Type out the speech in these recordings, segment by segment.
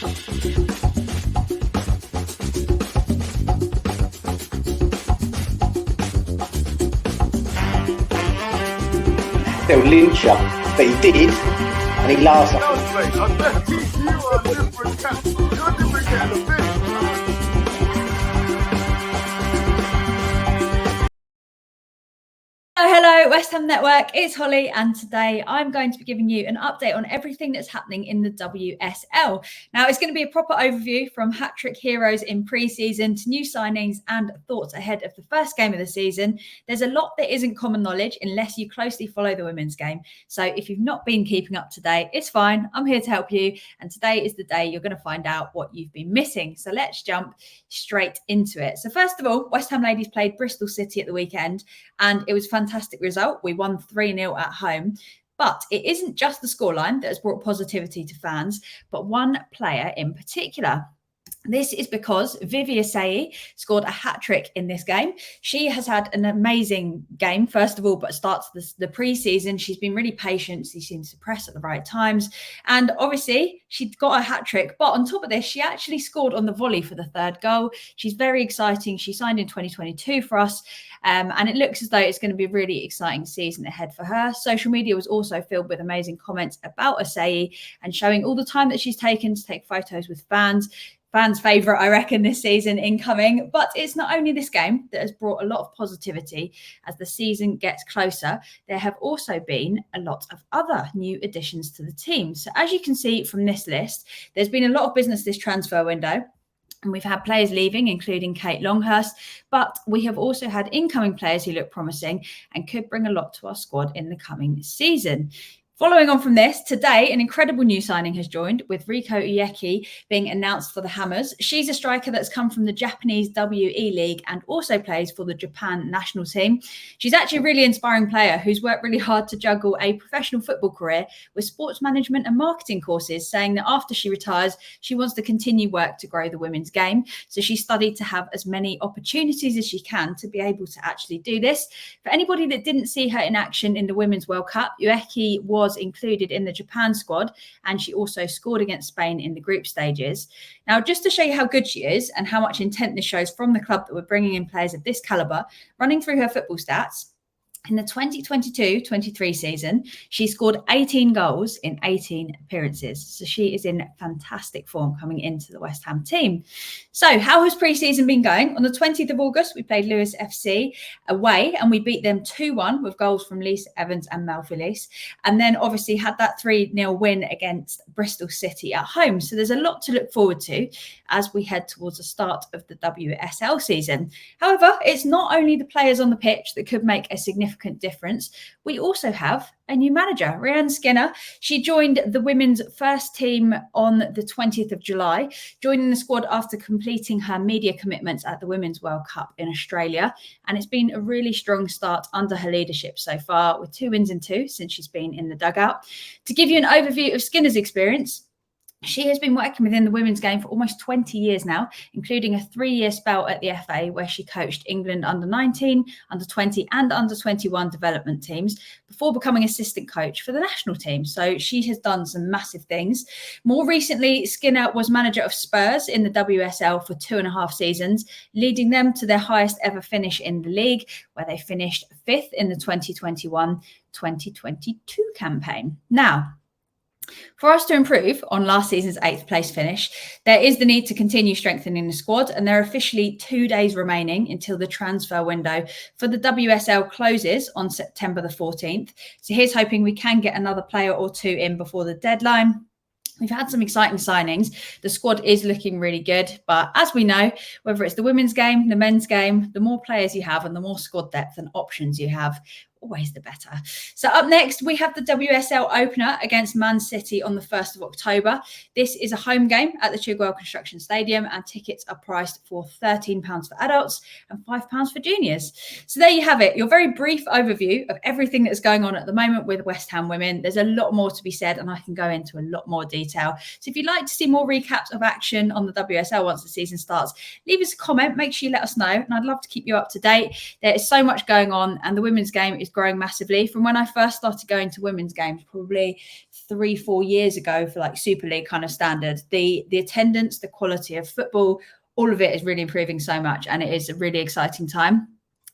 They'll lynch you, but he did, and he laughs at Hello, West Ham Network, it's Holly, and today I'm going to be giving you an update on everything that's happening in the WSL. Now, it's going to be a proper overview from hat-trick heroes in pre-season to new signings and thoughts ahead of the first game of the season. There's a lot that isn't common knowledge unless you closely follow the women's game. So if you've not been keeping up to date, it's fine. I'm here to help you. And today is the day you're going to find out what you've been missing. So let's jump straight into it. So first of all, West Ham ladies played Bristol City at the weekend, and it was fantastic result. We won 3-0 at home. But it isn't just the scoreline that has brought positivity to fans, but one player in particular. This is because Viviana scored a hat-trick in this game. She has had an amazing game, first of all, but starts the pre-season. She's been really patient. She seems to press at the right times. And obviously, she got a hat-trick. But on top of this, she actually scored on the volley for the third goal. She's very exciting. She signed in 2022 for us. And it looks as though it's going to be a really exciting season ahead for her. Social media was also filled with amazing comments about Asai and showing all the time that she's taken to take photos with fans. Fans' favourite, I reckon, this season incoming. But it's not only this game that has brought a lot of positivity as the season gets closer. There have also been a lot of other new additions to the team. So as you can see from this list, there's been a lot of business this transfer window. And we've had players leaving, including Kate Longhurst, but we have also had incoming players who look promising and could bring a lot to our squad in the coming season. Following on from this, today, an incredible new signing has joined, with Riko Ueki being announced for the Hammers. She's a striker that's come from the Japanese WE League and also plays for the Japan national team. She's actually a really inspiring player who's worked really hard to juggle a professional football career with sports management and marketing courses, saying that after she retires, she wants to continue work to grow the women's game. So she studied to have as many opportunities as she can to be able to actually do this. For anybody that didn't see her in action in the Women's World Cup, Ueki was included in the Japan squad, and she also scored against Spain in the group stages. Now, just to show you how good she is and how much intent this shows from the club that we're bringing in players of this caliber, running through her football stats, in the 2022-23 season, she scored 18 goals in 18 appearances. So she is in fantastic form coming into the West Ham team. So how has pre-season been going? On the 20th of August, we played Lewis FC away and we beat them 2-1 with goals from Lisa Evans and Mel Felice. And then obviously had that 3-0 win against Bristol City at home. So there's a lot to look forward to as we head towards the start of the WSL season. However, it's not only the players on the pitch that could make a significant difference. We also have a new manager, Rhian Skinner. She joined the women's first team on the 20th of July, joining the squad after completing her media commitments at the Women's World Cup in Australia. And it's been a really strong start under her leadership so far, with 2 wins and 2 since she's been in the dugout. To give you an overview of Skinner's experience, she has been working within the women's game for almost 20 years now, including a 3-year spell at the FA where she coached England under-19, under-20 and under-21 development teams before becoming assistant coach for the national team. So she has done some massive things. More recently, Skinner was manager of Spurs in the WSL for 2.5 seasons, leading them to their highest ever finish in the league, where they finished 5th in the 2021-2022 campaign. Now, for us to improve on last season's 8th place finish, there is the need to continue strengthening the squad, and there are officially 2 days remaining until the transfer window for the WSL closes on September the 14th. So here's hoping we can get another player or 2 in before the deadline. We've had some exciting signings. The squad is looking really good. But as we know, whether it's the women's game, the men's game, the more players you have and the more squad depth and options you have, always the better. So up next, we have the WSL opener against Man City on the 1st of October. This is a home game at the Chigwell Construction Stadium, and tickets are priced for £13 for adults and £5 for juniors. So there you have it, your very brief overview of everything that's going on at the moment with West Ham women. There's a lot more to be said, and I can go into a lot more detail. So if you'd like to see more recaps of action on the WSL once the season starts, leave us a comment, make sure you let us know, and I'd love to keep you up to date. There is so much going on, and the women's game is is growing massively. From when I first started going to women's games, probably 3-4 years ago, for like Super League kind of standard, the attendance, the quality of football, all of it is really improving so much, and it is a really exciting time.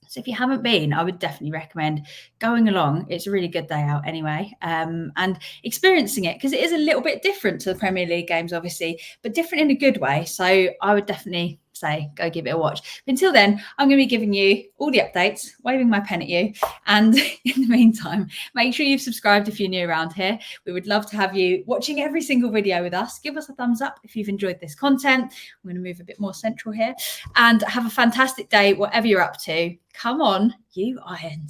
So if you haven't been, I would definitely recommend going along. It's a really good day out anyway, and experiencing it, because it is a little bit different to the Premier League games, obviously, but different in a good way. So I would definitely say go give it a watch. But until then, I'm going to be giving you all the updates, waving my pen at you. And in the meantime, make sure you've subscribed if you're new around here. We would love to have you watching every single video with us. Give us a thumbs up if you've enjoyed this content. I'm going to move a bit more central here, and have a fantastic day, whatever you're up to. Come on, you Irons.